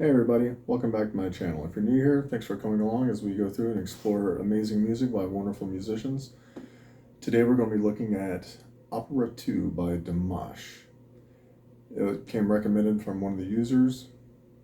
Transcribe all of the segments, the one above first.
Hey everybody, welcome back to my channel. If you're new here, thanks for coming along as we go through and explore amazing music by wonderful musicians. Today we're going to be looking at Opera2 by Dimash. It came recommended from one of the users,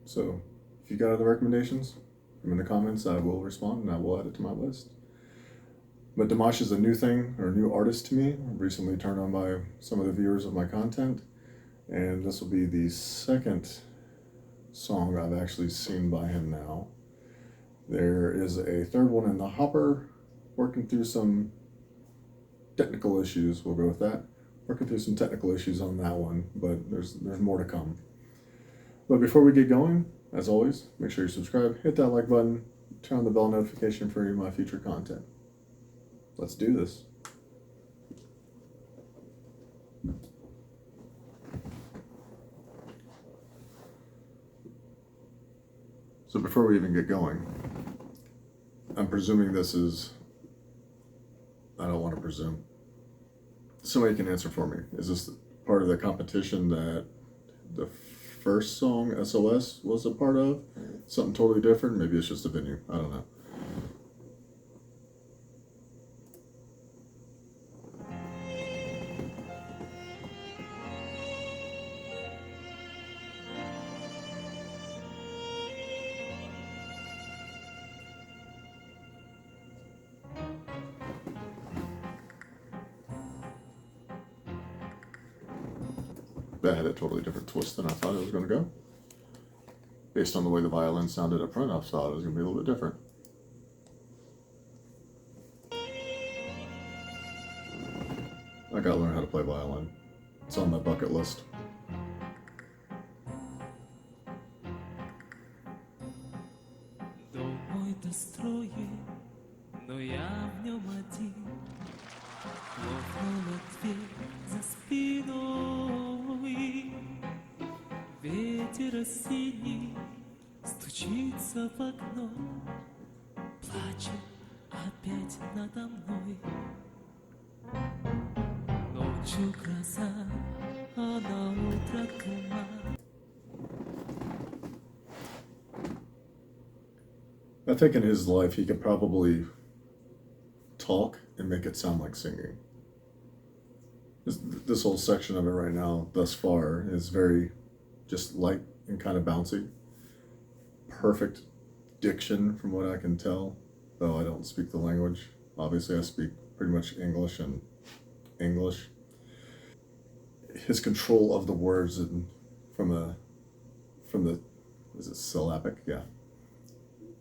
so if you got other recommendations, leave them in the comments. I will respond and I will add it to my list. But Dimash is a new thing, or a new artist to me, recently turned on by some of the viewers of my content, and this will be the second song I've actually seen by him now. There is a third one in the hopper, working through some technical issues. We'll go with that. Working through some technical issues on that one, but there's more to come. But before we get going, as always, make sure you subscribe, hit that like button, turn on the bell notification for any of my future content. Let's do this. So before we even get going, I'm presuming this is, I don't want to presume. Somebody can answer for me. Is this part of the competition that the first song, SOS, was a part of? Something totally different? Maybe it's just a venue. I don't know. That had a totally different twist than I thought it was going to go. Based on the way the violin sounded up front, I thought it was going to be a little bit different. I gotta learn how to play violin. It's on my bucket list. Думой достроен, но я в нем один. Хлопнула дверь за спиной. Ветер осенний стучится в окно, плачет опять надо мной. Ночью гроза, а на утро туман. I think in his life he could probably talk and make it sound like singing. This whole section of it right now, thus far, is very just light and kind of bouncy. Perfect diction from what I can tell, though I don't speak the language. Obviously I speak pretty much English and English. His control of the words and from the is it syllabic? Yeah.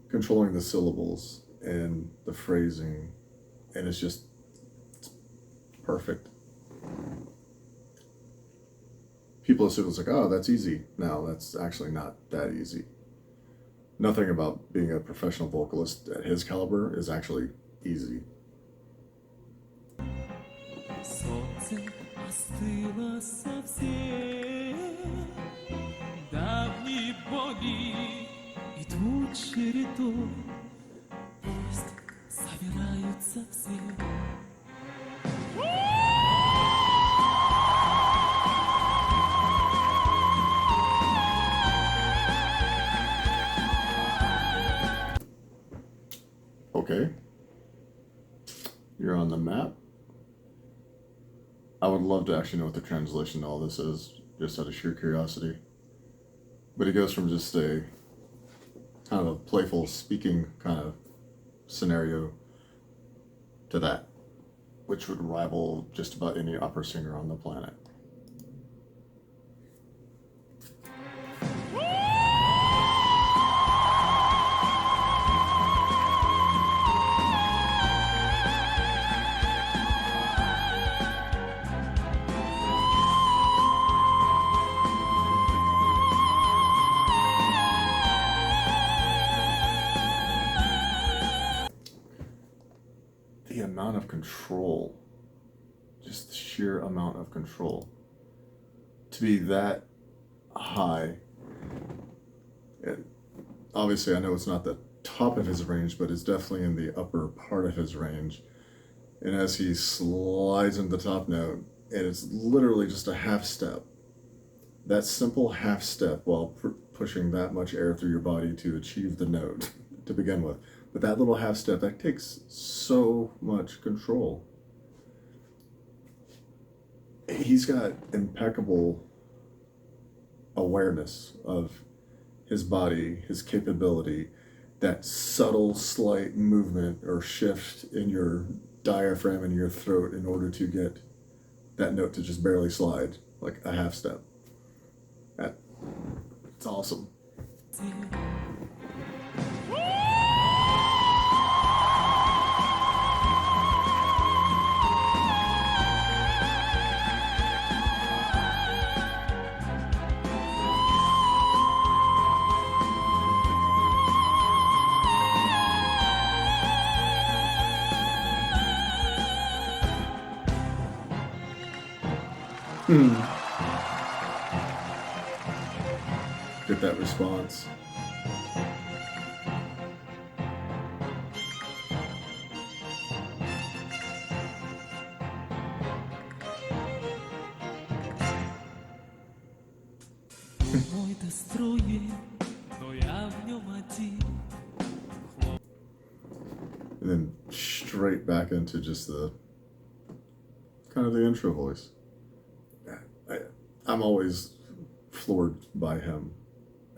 Controlling the syllables and the phrasing, and it's perfect. People assume it's like, oh, that's easy. No, that's actually not that easy. Nothing about being a professional vocalist at his caliber is actually easy. Солнце остыло совсем, давние боли идут чередой, пусть собираются все. Okay. You're on the map. I would love to actually know what the translation to all this is, just out of sheer curiosity. But it goes from just a kind of a playful speaking kind of scenario to that, which would rival just about any opera singer on the planet. The amount of control, just the sheer amount of control, to be that high. And obviously I know it's not the top of his range, but it's definitely in the upper part of his range. And as he slides into the top note, and it's literally just a half step, That simple half step while pushing that much air through your body to achieve the note to begin with. But that little half step, that takes so much control. He's got impeccable awareness of his body, his capability, that subtle, slight movement or shift in your diaphragm and your throat in order to get that note to just barely slide, like a half step. That, it's awesome. Get that response. Мой достроен, но я в нем один. And then straight back into just the kind of the intro voice. I'm always floored by him.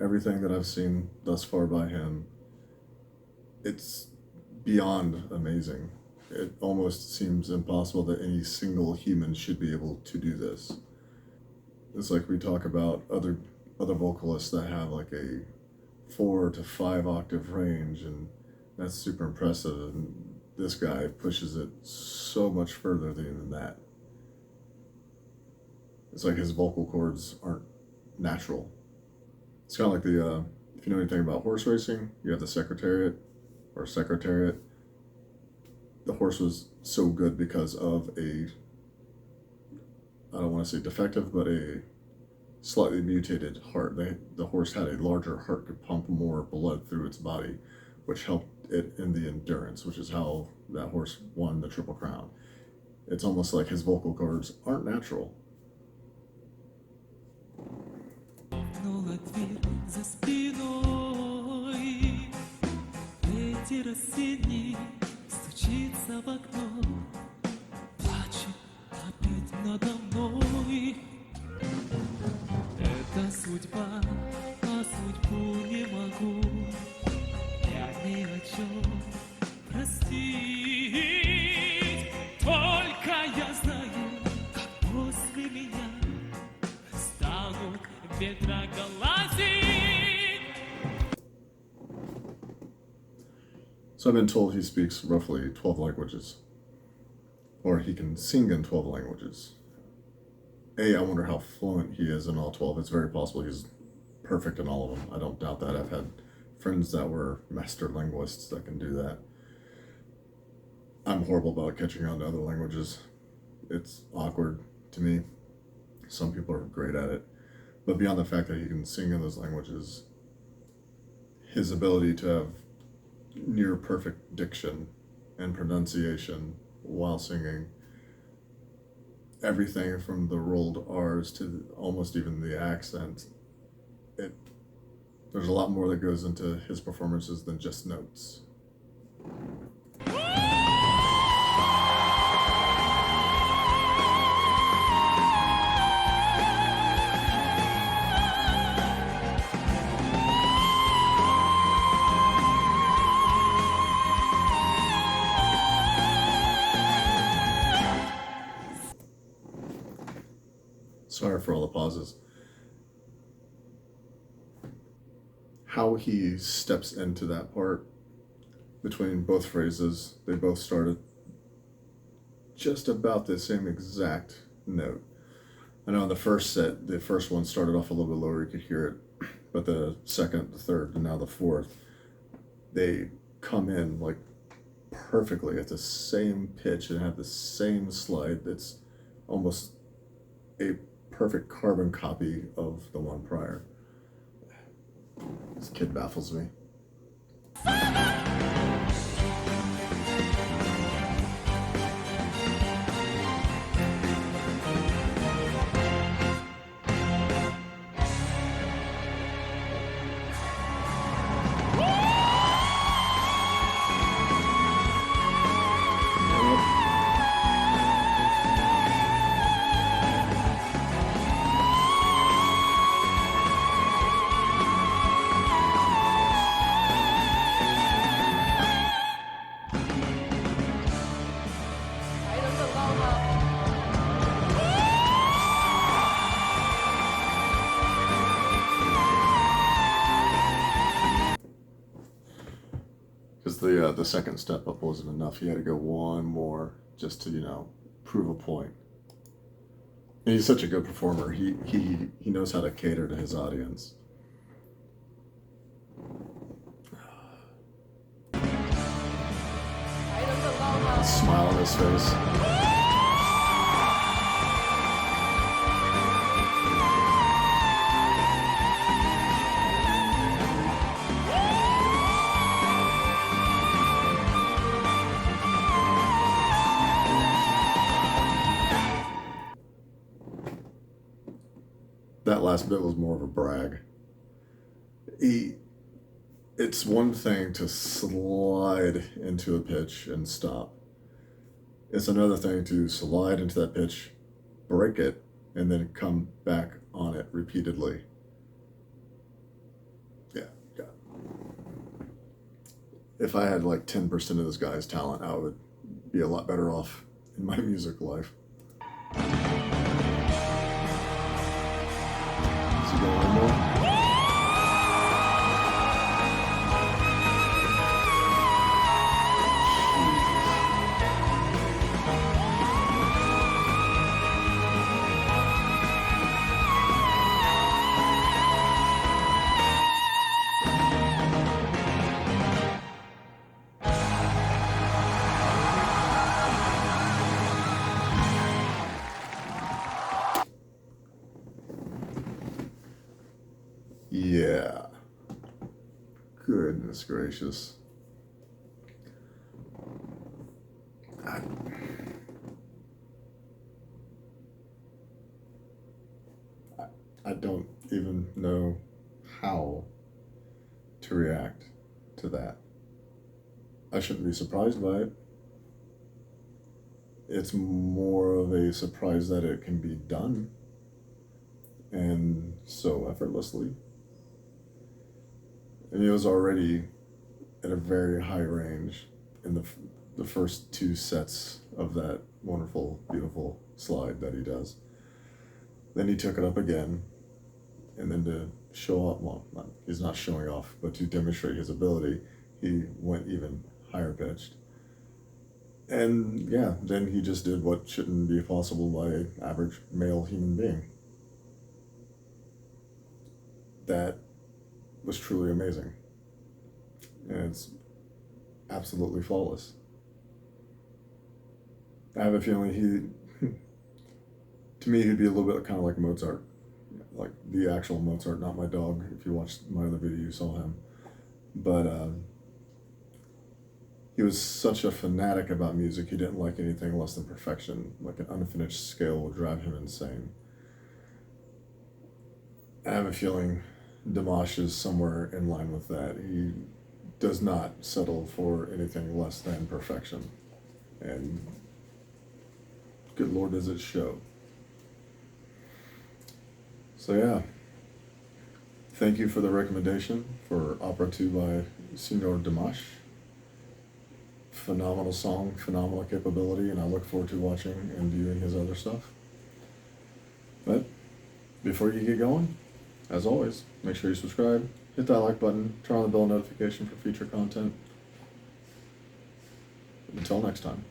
Everything that I've seen thus far by him, it's beyond amazing. It almost seems impossible that any single human should be able to do this. It's like we talk about other vocalists that have like a 4 to 5 octave range, and that's super impressive. And this guy pushes it so much further than even that. It's like his vocal cords aren't natural. It's kind of like the if you know anything about horse racing, you have the secretariat. The horse was so good because of a, I don't want to say defective, but a slightly mutated heart. The horse had a larger heart, could pump more blood through its body, which helped it in the endurance, which is how that horse won the Triple Crown. It's almost like his vocal cords aren't natural. Хлопнула дверь за спиной. Ветер осенний стучится в окно. Плачет опять надо мной. Это судьба, а судьбу не могу. Я ни о чем простить. Только я знаю, как после меня станут ветра глазей. So I've been told he speaks roughly 12 languages, or he can sing in 12 languages. I wonder how fluent he is in all 12. It's very possible he's perfect in all of them. I don't doubt that. I've had friends that were master linguists that can do that. I'm horrible about catching on to other languages. It's awkward to me. Some people are great at it. But beyond the fact that he can sing in those languages, his ability to have near perfect diction and pronunciation while singing, everything from the rolled R's to almost even the accent, there's a lot more that goes into his performances than just notes. Sorry for all the pauses. How he steps into that part between both phrases, they both started just about the same exact note. I know in the first set, the first one started off a little bit lower, you could hear it, but the second, the third, and now the fourth, they come in like perfectly at the same pitch and have the same slide. It's almost a perfect carbon copy of the one prior. This kid baffles me. the second step up wasn't enough. He had to go one more just to, prove a point. And he's such a good performer. He knows how to cater to his audience. Smile on his face. That last bit was more of a brag. It's one thing to slide into a pitch and stop. It's another thing to slide into that pitch, break it, and then come back on it repeatedly. Yeah. If I had like 10% of this guy's talent, I would be a lot better off in my music life. Is he going one more? Yeah. Goodness gracious. I don't even know how to react to that. I shouldn't be surprised by it. It's more of a surprise that it can be done, and so effortlessly. And he was already at a very high range in the first two sets of that wonderful, beautiful slide that he does. Then he took it up again, and then to show off, well, he's not showing off, but to demonstrate his ability, he went even higher pitched. And yeah, then he just did what shouldn't be possible by an average male human being. That was truly amazing. And it's absolutely flawless. I have a feeling to me, he'd be a little bit kind of like Mozart. Like the actual Mozart, not my dog. If you watched my other video, you saw him. But he was such a fanatic about music, he didn't like anything less than perfection. Like an unfinished scale would drive him insane. I have a feeling Dimash is somewhere in line with that. He does not settle for anything less than perfection. And good Lord, does it show. So yeah, thank you for the recommendation for Opera2 by Senor Dimash. Phenomenal song, phenomenal capability, and I look forward to watching and viewing his other stuff. But before you get going, as always, make sure you subscribe, hit that like button, turn on the bell notification for future content. Until next time.